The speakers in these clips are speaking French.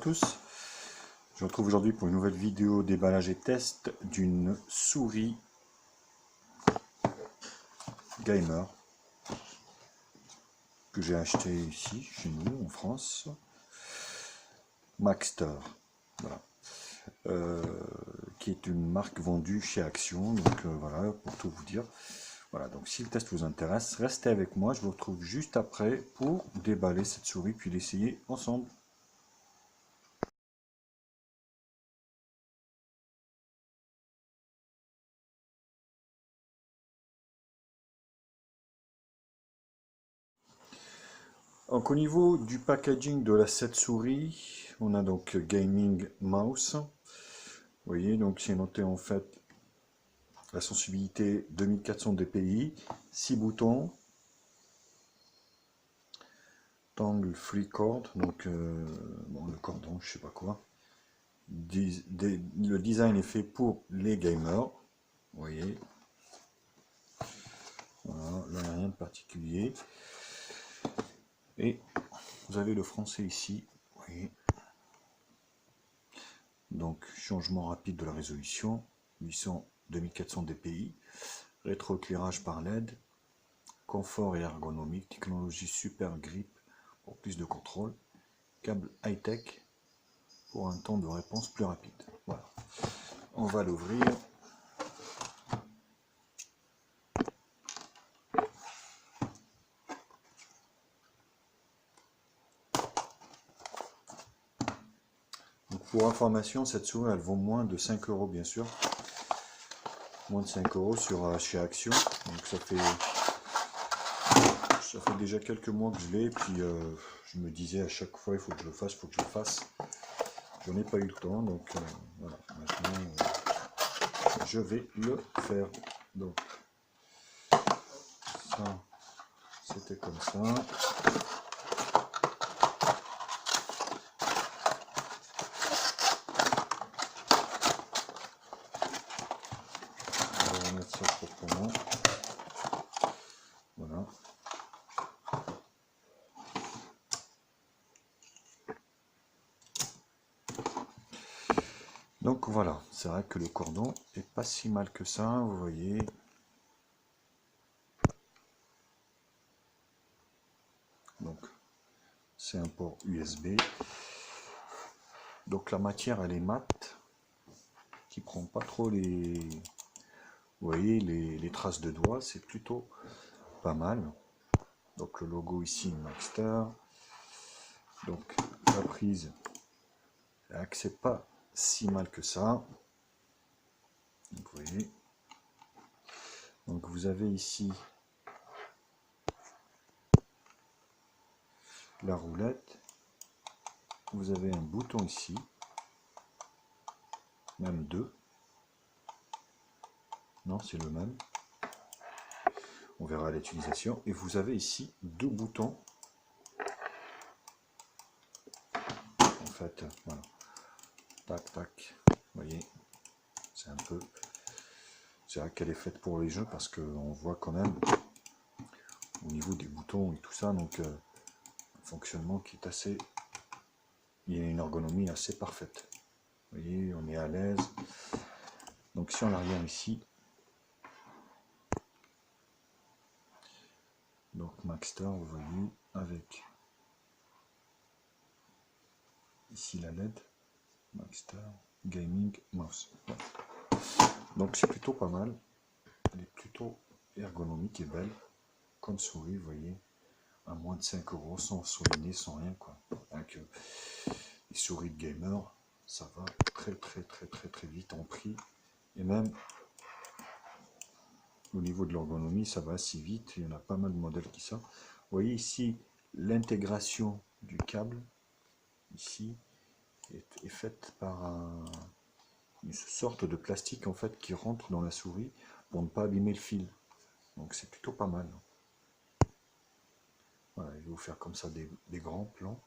tous, je vous retrouve aujourd'hui pour une nouvelle vidéo déballage et test d'une souris gamer que j'ai acheté ici, chez nous, en France, Maxtor, voilà. Qui est une marque vendue chez Action, donc voilà, pour tout vous dire. Voilà, donc si le test vous intéresse, restez avec moi, je vous retrouve juste après pour déballer cette souris, puis l'essayer ensemble. Donc au niveau du packaging de cette souris, on a donc Gaming Mouse. Vous voyez, donc c'est noté en fait la sensibilité 2400 dpi, 6 boutons, Tangle Free Cord, donc bon, le cordon, je sais pas quoi. Le design est fait pour les gamers, vous voyez. Voilà, là il n'y a rien de particulier. Et vous avez le français ici, vous voyez. Donc changement rapide de la résolution, 2400 dpi, rétroéclairage par LED, confort et ergonomique, technologie super grip pour plus de contrôle, câble high-tech pour un temps de réponse plus rapide. Voilà, on va l'ouvrir. Pour information, cette souris elle vaut moins de 5 € bien sûr, moins de 5 € sur chez Action, donc ça fait déjà quelques mois que je l'ai, puis je me disais à chaque fois il faut que je le fasse, je n'ai pas eu le temps, donc voilà, maintenant je vais le faire. Donc ça c'était comme ça. On va remettre ça proprement. Voilà. Donc voilà, c'est vrai que le cordon est pas si mal que ça, vous voyez. Donc c'est un port USB. Donc la matière elle est mate, qui prend pas trop les, vous voyez, les traces de doigts, c'est plutôt pas mal. Donc le logo ici Maxtor. Donc la prise, c'est pas si mal que ça. Donc, vous voyez. Donc vous avez ici la roulette. Vous avez un bouton ici, même deux. Non, c'est le même. On verra l'utilisation. Et vous avez ici deux boutons. En fait, voilà. Tac, tac. Vous voyez, c'est un peu... C'est vrai qu'elle est faite pour les jeux parce qu'on voit quand même au niveau des boutons et tout ça, donc un fonctionnement qui est assez... Il y a une ergonomie assez parfaite. Vous voyez, on est à l'aise. Donc si on la regarde ici, donc Maxtor, vous voyez, avec ici la LED, Maxtor Gaming Mouse. Voilà. Donc c'est plutôt pas mal. Elle est plutôt ergonomique et belle, comme souris, vous voyez, à moins de 5 €, sans souligner, sans rien, quoi. Avec les souris de gamer, ça va très vite en prix, et même au niveau de l'ergonomie, ça va assez vite. Il y en a pas mal de modèles qui sortent. Vous voyez ici l'intégration du câble, ici, est faite par une sorte de plastique en fait qui rentre dans la souris pour ne pas abîmer le fil. Donc c'est plutôt pas mal. Voilà, je vais vous faire comme ça des grands plans.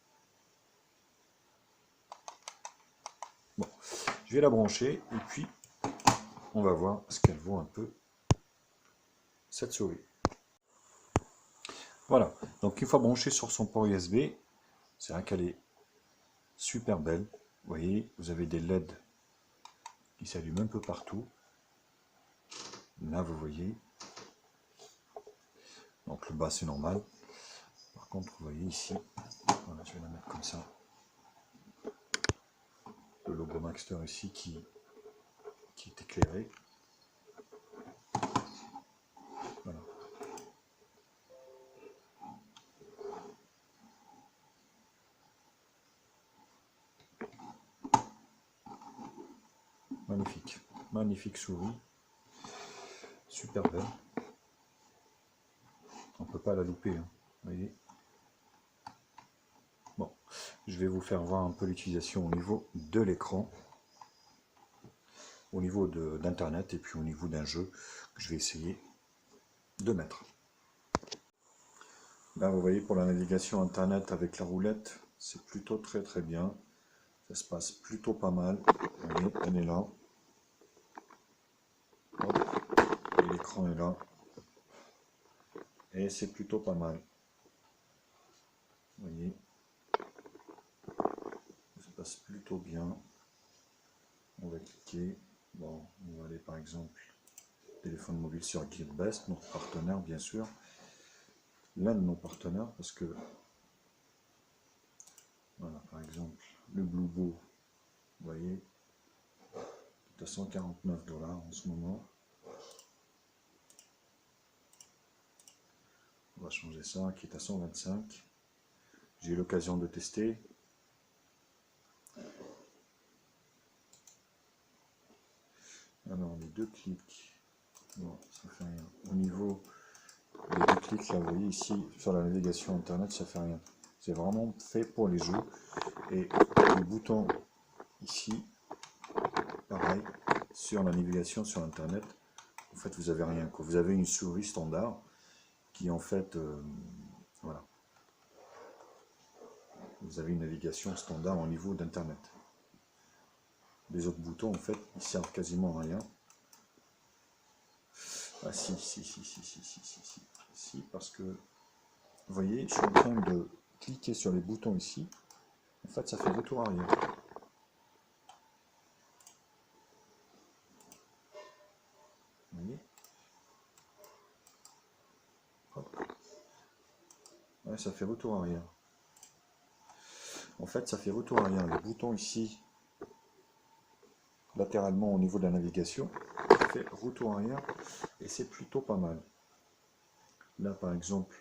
Bon, je vais la brancher et puis on va voir ce qu'elle vaut un peu cette souris. Voilà, donc une fois branchée sur son port USB, c'est vrai qu'elle est super belle. Vous voyez, vous avez des LED qui s'allument un peu partout. Là, vous voyez. Donc le bas, c'est normal. Par contre, vous voyez ici, voilà, je vais la mettre comme ça. Le logo Maxter ici qui est éclairé. Voilà. Magnifique, magnifique souris, super belle. On ne peut pas la louper, hein. Vous voyez. Bon, je vais vous faire voir un peu l'utilisation au niveau de l'écran, au niveau d'internet et puis au niveau d'un jeu que je vais essayer de mettre. Là, vous voyez, pour la navigation internet avec la roulette, c'est plutôt très bien. Ça se passe plutôt pas mal. Vous voyez, elle est là. Et l'écran est là. Et c'est plutôt pas mal. Vous voyez. Ça se passe plutôt bien. On va cliquer. Bon, on va aller par exemple téléphone mobile sur Gearbest, notre partenaire bien sûr. L'un de nos partenaires parce que voilà, par exemple le Bluebo, vous voyez, est à 149 $ en ce moment. On va changer ça, qui est à 125. J'ai eu l'occasion de tester. Alors les deux clics, bon, ça fait rien. Au niveau des deux clics, là, vous voyez ici sur la navigation internet, ça fait rien. C'est vraiment fait pour les jeux. Et le bouton ici, pareil, sur la navigation sur internet, en fait vous avez rien, quoi. Vous avez une souris standard qui en fait, voilà, vous avez une navigation standard au niveau d'internet. Les autres boutons en fait ils servent quasiment à rien. Ah si, parce que vous voyez, je suis en train de cliquer sur les boutons ici, en fait ça fait retour arrière. Vous voyez, hop. Ouais, ça fait retour arrière. En fait, ça fait retour arrière. Les boutons ici, latéralement au niveau de la navigation, ça fait retour arrière et c'est plutôt pas mal. Là, par exemple,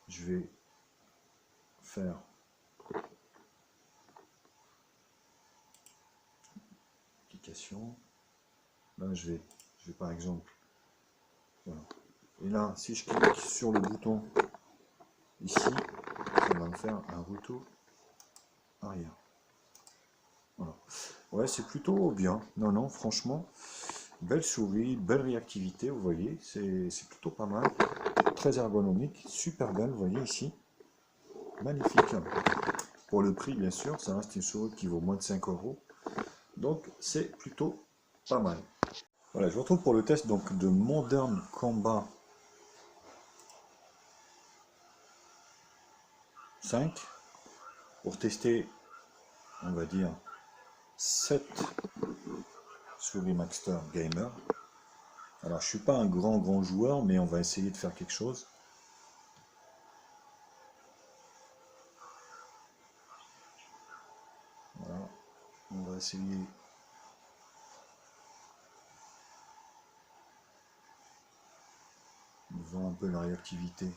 je vais faire application. Là, je vais par exemple, voilà. Et là, si je clique sur le bouton ici, ça va me faire un retour arrière. Voilà. Ouais, c'est plutôt bien. Non, non, franchement, belle souris, belle réactivité, vous voyez, c'est plutôt pas mal. Très ergonomique, super belle, vous voyez ici. Magnifique. Pour le prix, bien sûr, ça reste une souris qui vaut moins de 5 €. Donc, c'est plutôt pas mal. Voilà, je vous retrouve pour le test donc, de Modern Combat 5. Pour tester, on va dire, 7 souris Maxter Gamer. Alors, je suis pas un grand joueur, mais on va essayer de faire quelque chose. Voilà, on va essayer de voir un peu la réactivité.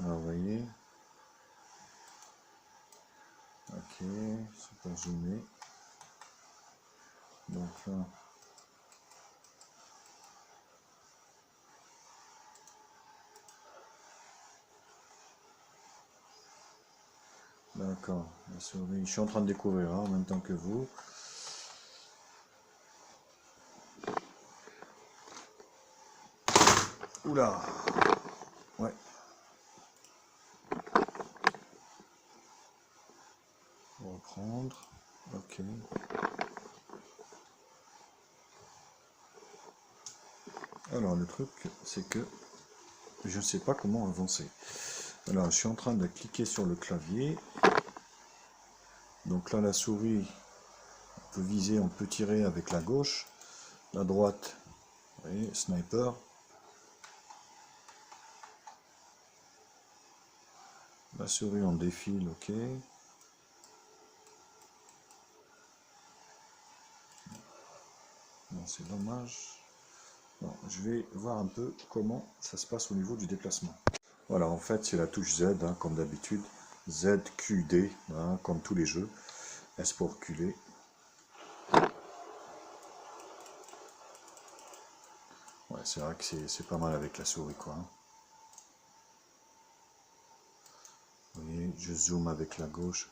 Là, vous voyez. Ok, c'est pour zoomer. Donc là, d'accord, la souris, je suis en train de découvrir hein, en même temps que vous. Oula, ouais. Bon, Alors le truc, c'est que je ne sais pas comment avancer. Alors je suis en train de cliquer sur le clavier. Donc là la souris, on peut viser, on peut tirer avec la gauche. La droite, vous voyez, sniper. La souris on défile, ok. Non, c'est dommage. Bon, je vais voir un peu comment ça se passe au niveau du déplacement. Voilà, en fait, c'est la touche Z, hein, comme d'habitude. Z, Q, D, hein, comme tous les jeux. S pour reculer. Ouais, c'est vrai que c'est pas mal avec la souris, quoi. Hein. Vous voyez, je zoome avec la gauche.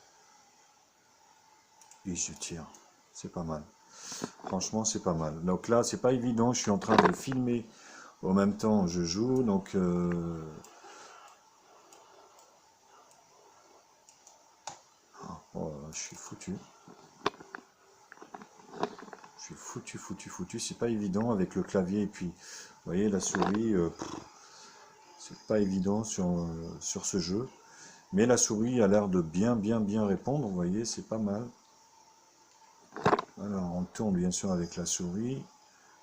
Et je tire. C'est pas mal. Franchement, c'est pas mal. Donc là, c'est pas évident. Je suis en train de filmer. En même temps, je joue. Donc... Oh, je suis foutu. Je suis foutu. C'est pas évident avec le clavier. Et puis, vous voyez, la souris... c'est pas évident sur ce jeu. Mais la souris a l'air de bien répondre. Vous voyez, c'est pas mal. Alors, on tourne bien sûr avec la souris.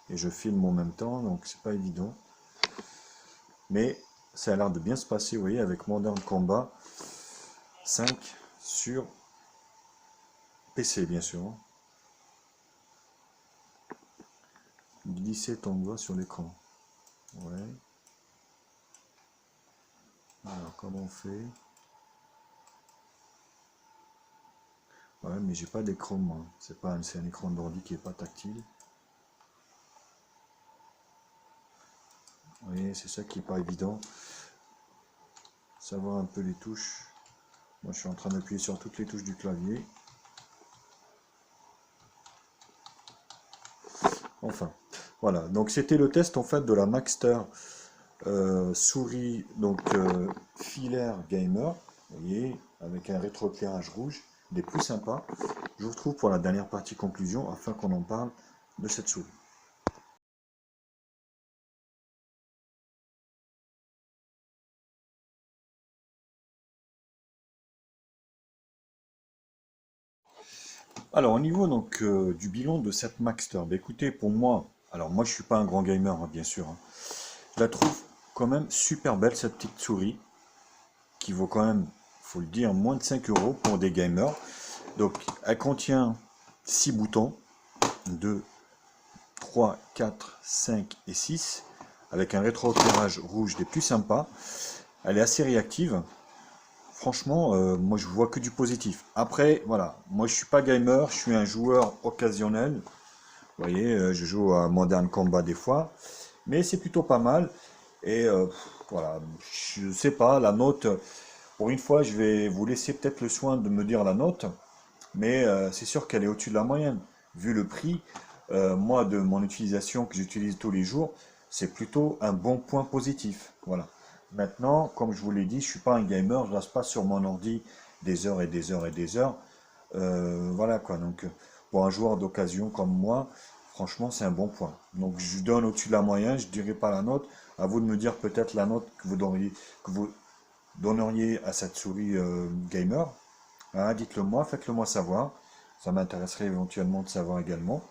Et je filme en même temps. Donc, c'est pas évident. Mais ça a l'air de bien se passer, vous voyez, avec Modern Combat 5 sur PC, bien sûr. Glisser ton doigt sur l'écran. Ouais. Alors, comment on fait? Ouais, mais j'ai pas d'écran, moi. C'est un écran d'ordi qui est pas tactile. Vous voyez, c'est ça qui est pas évident. Savoir un peu les touches. Moi, je suis en train d'appuyer sur toutes les touches du clavier. Enfin, voilà. Donc, c'était le test, en fait, de la Maxter souris, donc filaire gamer. Vous voyez, avec un rétroéclairage rouge, des plus sympas. Je vous retrouve pour la dernière partie conclusion, afin qu'on en parle de cette souris. Alors, au niveau donc du bilan de cette Maxter, bah, écoutez, pour moi, alors moi je suis pas un grand gamer, hein, bien sûr. Hein. Je la trouve quand même super belle cette petite souris, qui vaut quand même, faut le dire, moins de 5 € pour des gamers. Donc, elle contient 6 boutons, 2, 3, 4, 5 et 6, avec un rétroéclairage rouge des plus sympas. Elle est assez réactive. Franchement, moi je vois que du positif. Après, voilà, moi je suis pas gamer, je suis un joueur occasionnel. Vous voyez, je joue à Modern Combat des fois, mais c'est plutôt pas mal. Et voilà, je sais pas, la note, pour une fois, je vais vous laisser peut-être le soin de me dire la note, mais c'est sûr qu'elle est au-dessus de la moyenne. Vu le prix, moi de mon utilisation que j'utilise tous les jours, c'est plutôt un bon point positif. Voilà. Maintenant, comme je vous l'ai dit, je suis pas un gamer, je ne reste pas sur mon ordi des heures et des heures et des heures. Voilà quoi. Donc, pour un joueur d'occasion comme moi, franchement, c'est un bon point. Donc, je donne au-dessus de la moyenne, je ne dirai pas la note. À vous de me dire peut-être la note que vous donneriez à cette souris gamer. Hein, dites-le moi, faites-le moi savoir. Ça m'intéresserait éventuellement de savoir également.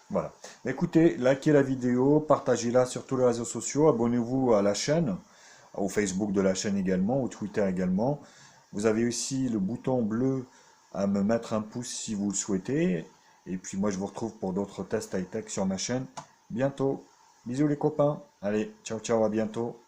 Voilà. Écoutez, likez la vidéo, partagez-la sur tous les réseaux sociaux, abonnez-vous à la chaîne, au Facebook de la chaîne également, au Twitter également. Vous avez aussi le bouton bleu à me mettre un pouce si vous le souhaitez. Et puis moi je vous retrouve pour d'autres tests high-tech sur ma chaîne bientôt. Bisous les copains. Allez, ciao ciao, à bientôt.